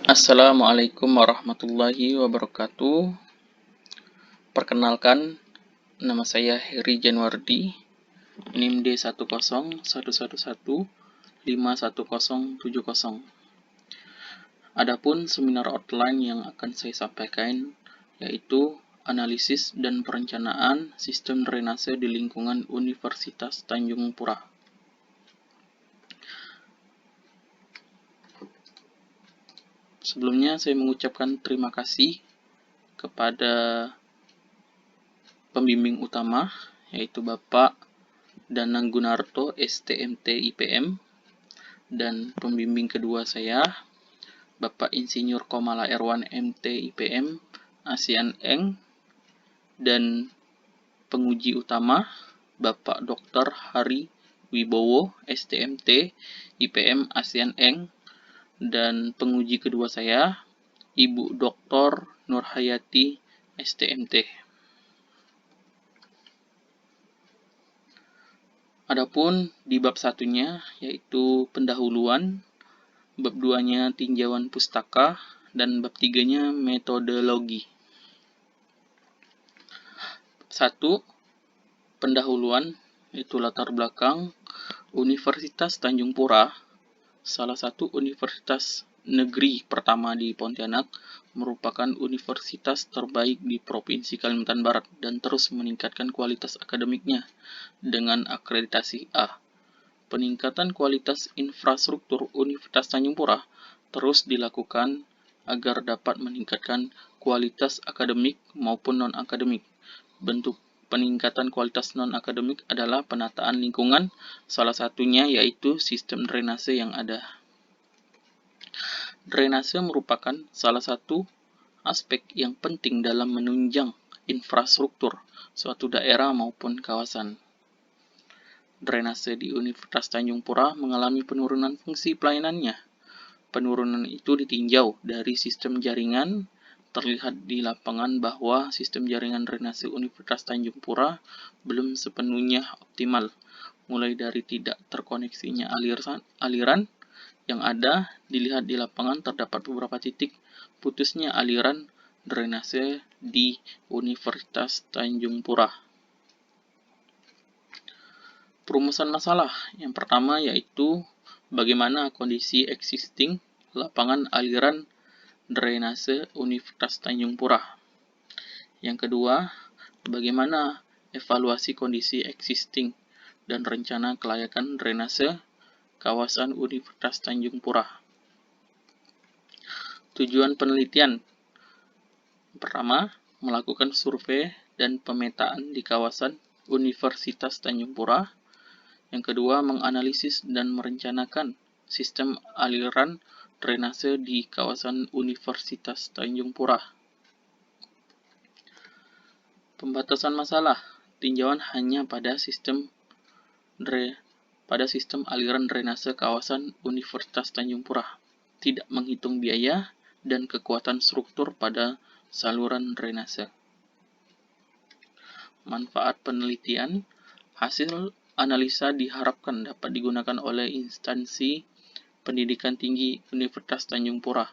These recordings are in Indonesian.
Assalamualaikum warahmatullahi wabarakatuh. Perkenalkan, nama saya Heri Januardi, NIM D10111151070. Adapun seminar outline yang akan saya sampaikan yaitu analisis dan perencanaan sistem drainase di lingkungan Universitas Tanjung Pura. Sebelumnya saya mengucapkan terima kasih kepada pembimbing utama yaitu Bapak Danang Gunarto STMT IPM dan pembimbing kedua saya Bapak Insinyur Komala Erwan MT IPM ASEAN Eng dan penguji utama Bapak Dr. Hari Wibowo STMT IPM ASEAN Eng dan penguji kedua saya Ibu Dr. Nurhayati STMT. Adapun di bab satunya yaitu pendahuluan, bab 2-nya tinjauan pustaka, dan bab 3-nya metodologi. 1. Pendahuluan yaitu latar belakang Universitas Tanjung Pura, salah satu universitas negeri pertama di Pontianak, merupakan universitas terbaik di Provinsi Kalimantan Barat dan terus meningkatkan kualitas akademiknya dengan akreditasi A. Peningkatan kualitas infrastruktur Universitas Tanjung Pura terus dilakukan agar dapat meningkatkan kualitas akademik maupun non-akademik. Bentuk peningkatan kualitas non-akademik adalah penataan lingkungan, salah satunya yaitu sistem drainase yang ada. Drainase merupakan salah satu aspek yang penting dalam menunjang infrastruktur suatu daerah maupun kawasan. Drainase di Universitas Tanjung Pura mengalami penurunan fungsi pelayanannya. Penurunan itu ditinjau dari sistem jaringan. Terlihat di lapangan bahwa sistem jaringan drainase Universitas Tanjung Pura belum sepenuhnya optimal, mulai dari tidak terkoneksinya aliran yang ada. Dilihat di lapangan terdapat beberapa titik putusnya aliran drainase di Universitas Tanjung Pura. Perumusan masalah yang pertama yaitu bagaimana kondisi existing lapangan aliran drainase Universitas Tanjung Pura. Yang kedua, bagaimana evaluasi kondisi existing dan rencana kelayakan drainase kawasan Universitas Tanjung Pura. Tujuan penelitian pertama, melakukan survei dan pemetaan di kawasan Universitas Tanjung Pura. Yang kedua, menganalisis dan merencanakan sistem aliran drainase di kawasan Universitas Tanjung Pura. Pembatasan masalah, tinjauan hanya pada sistem aliran drainase kawasan Universitas Tanjung Pura, tidak menghitung biaya dan kekuatan struktur pada saluran drainase. Manfaat penelitian, hasil analisa diharapkan dapat digunakan oleh instansi pendidikan tinggi Universitas Tanjung Pura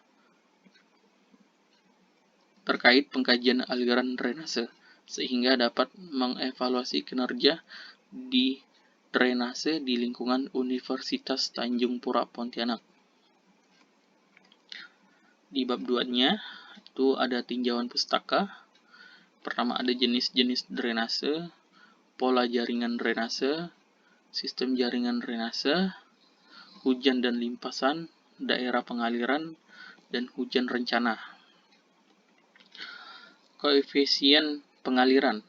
terkait pengkajian aliran drainase, sehingga dapat mengevaluasi kinerja di drainase di lingkungan Universitas Tanjung Pura Pontianak. Di bab 2-nya itu ada tinjauan pustaka. Pertama ada jenis-jenis drainase, pola jaringan drainase, sistem jaringan drainase, hujan dan limpasan, daerah pengaliran, dan hujan rencana. Koefisien pengaliran.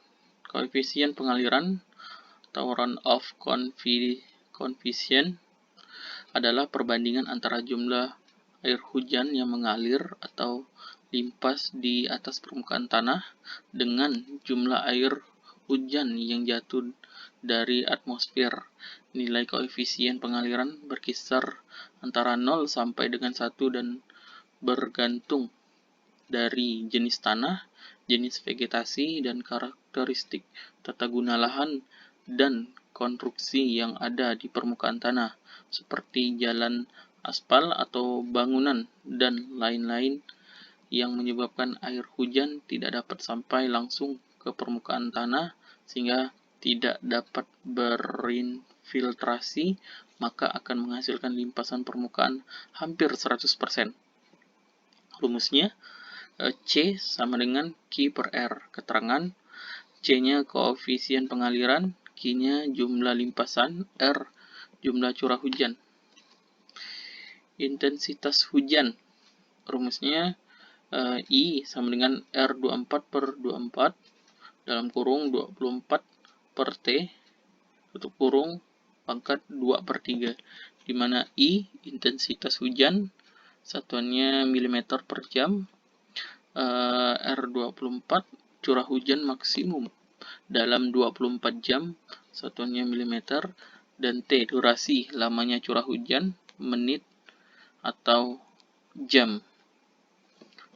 Koefisien pengaliran atau runoff coefficient adalah perbandingan antara jumlah air hujan yang mengalir atau limpas di atas permukaan tanah dengan jumlah air hujan yang jatuh dari atmosfer. Nilai koefisien pengaliran berkisar antara 0 sampai dengan 1 dan bergantung dari jenis tanah, jenis vegetasi, dan karakteristik tata guna lahan dan konstruksi yang ada di permukaan tanah, seperti jalan aspal atau bangunan, dan lain-lain yang menyebabkan air hujan tidak dapat sampai langsung ke permukaan tanah sehingga tidak dapat berinfiltrasi, maka akan menghasilkan limpasan permukaan hampir 100%. Rumusnya C sama dengan Q per R. Keterangan C-nya koefisien pengaliran, Q-nya jumlah limpasan, R jumlah curah hujan. Intensitas hujan. Rumusnya I sama dengan R24 per 24 dalam kurung 24 per T tutup kurung pangkat 2 per 3, di mana I intensitas hujan, satuannya milimeter per jam, R24 curah hujan maksimum dalam 24 jam, satuannya milimeter, dan T durasi lamanya curah hujan, menit atau jam.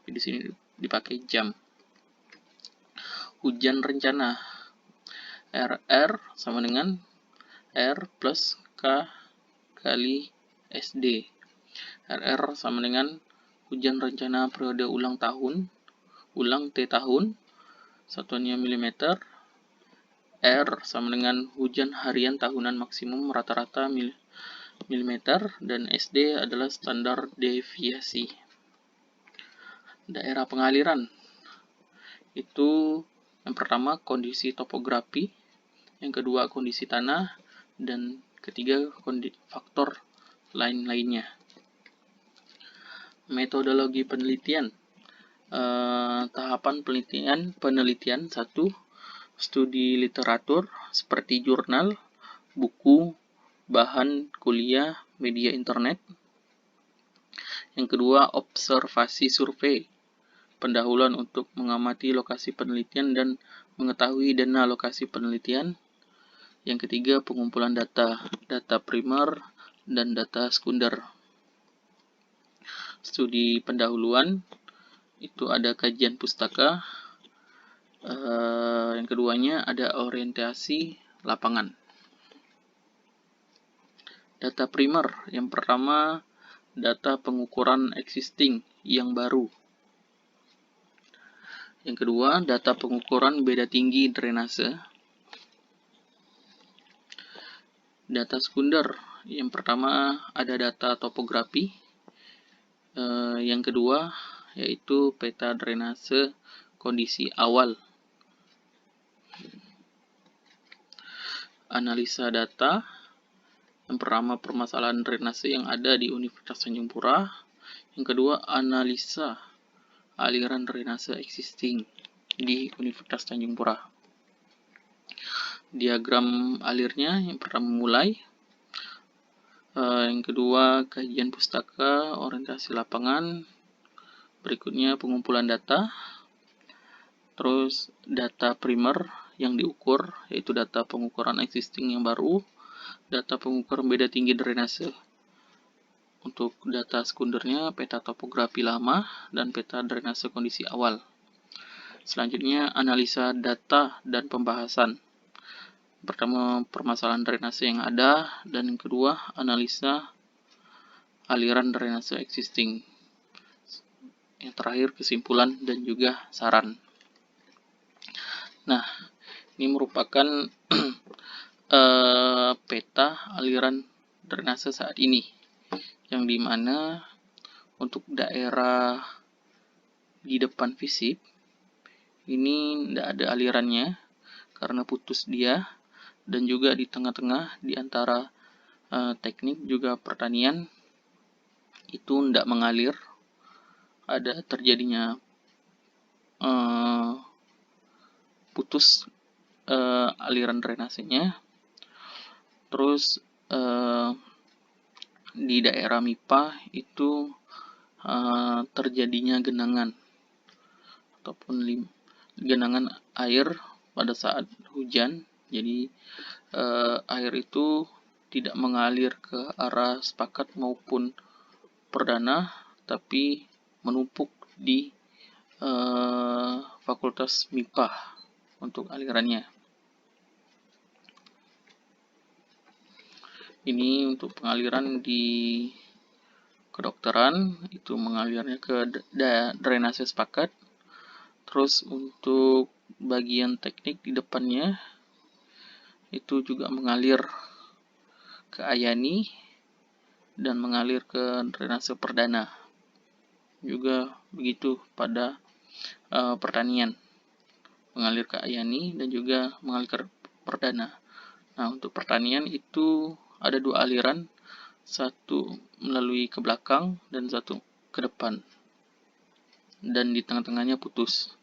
Di sini dipakai jam. Hujan rencana. RR sama dengan R plus K kali SD. RR sama dengan hujan rencana periode ulang tahun, ulang T tahun, satuannya milimeter. R sama dengan hujan harian tahunan maksimum rata-rata milimeter, dan SD adalah standar deviasi. Daerah pengaliran itu yang pertama kondisi topografi, yang kedua kondisi tanah, dan ketiga faktor lain-lainnya. Metodologi penelitian. Tahapan penelitian 1. Studi literatur seperti jurnal, buku, bahan kuliah, media internet. Yang kedua observasi survei, pendahuluan untuk mengamati lokasi penelitian dan mengetahui dana lokasi penelitian. Yang ketiga, pengumpulan data primer dan data sekunder. Studi pendahuluan itu ada kajian pustaka. Yang keduanya ada orientasi lapangan. Data primer, yang pertama data pengukuran existing yang baru. Yang kedua, data pengukuran beda tinggi drainase. Data sekunder, yang pertama ada data topografi. Yang kedua yaitu peta drainase kondisi awal. Analisa data, yang pertama permasalahan drainase yang ada di Universitas Tanjung Pura. Yang kedua analisa aliran drainase existing di Universitas Tanjung Pura. Diagram alirnya, yang pertama mulai, yang kedua kajian pustaka, orientasi lapangan, berikutnya pengumpulan data, terus data primer yang diukur, yaitu data pengukuran existing yang baru, data pengukuran beda tinggi drainase. Untuk data sekundernya peta topografi lama dan peta drainase kondisi awal. Selanjutnya analisa data dan pembahasan. Pertama permasalahan drainase yang ada, dan yang kedua analisa aliran drainase existing. Yang terakhir kesimpulan dan juga saran. Nah, ini merupakan peta aliran drainase saat ini, yang dimana untuk daerah di depan FISIP ini tidak ada alirannya karena putus dia, dan juga di tengah-tengah di antara teknik juga pertanian itu tidak mengalir, ada terjadinya putus aliran drainasenya. Terus di daerah MIPA itu terjadinya genangan ataupun genangan air pada saat hujan. Jadi air itu tidak mengalir ke arah sepakat maupun perdana, tapi menumpuk di Fakultas MIPA untuk alirannya. Ini untuk pengaliran di kedokteran itu mengalirnya ke drainase sepakat. Terus untuk bagian teknik di depannya itu juga mengalir ke Ayani dan mengalir ke drainase perdana. Juga begitu pada pertanian, mengalir ke Ayani dan juga mengalir ke perdana. Nah, untuk pertanian itu ada 2 aliran, satu melalui ke belakang dan satu ke depan, dan di tengah-tengahnya putus.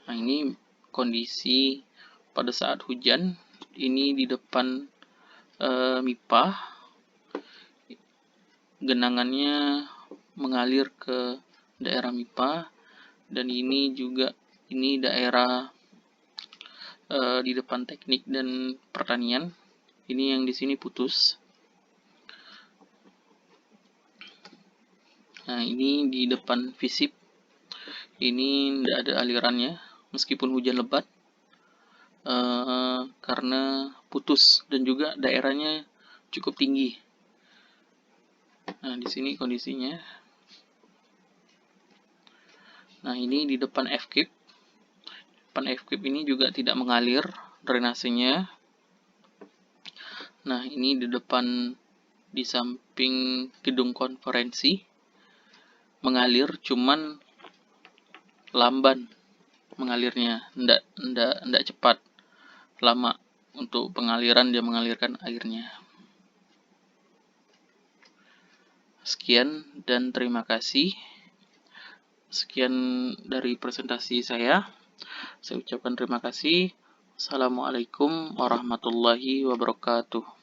Nah, ini kondisi pada saat hujan. Ini di depan MIPA, genangannya mengalir ke daerah MIPA, dan ini juga daerah di depan teknik dan pertanian. Ini yang di sini putus. Nah, ini di depan FISIP, ini tidak ada alirannya meskipun hujan lebat, karena putus dan juga daerahnya cukup tinggi. Nah, di sini kondisinya. Nah, ini di depan FKIP. Depan FKIP ini juga tidak mengalir drainasenya. Nah, ini di depan, di samping gedung konferensi mengalir, cuman lamban mengalirnya, ndak cepat, lama untuk pengaliran, dia mengalirkan airnya. Sekian dan terima kasih. Sekian dari presentasi saya. Saya ucapkan terima kasih. Assalamualaikum warahmatullahi wabarakatuh.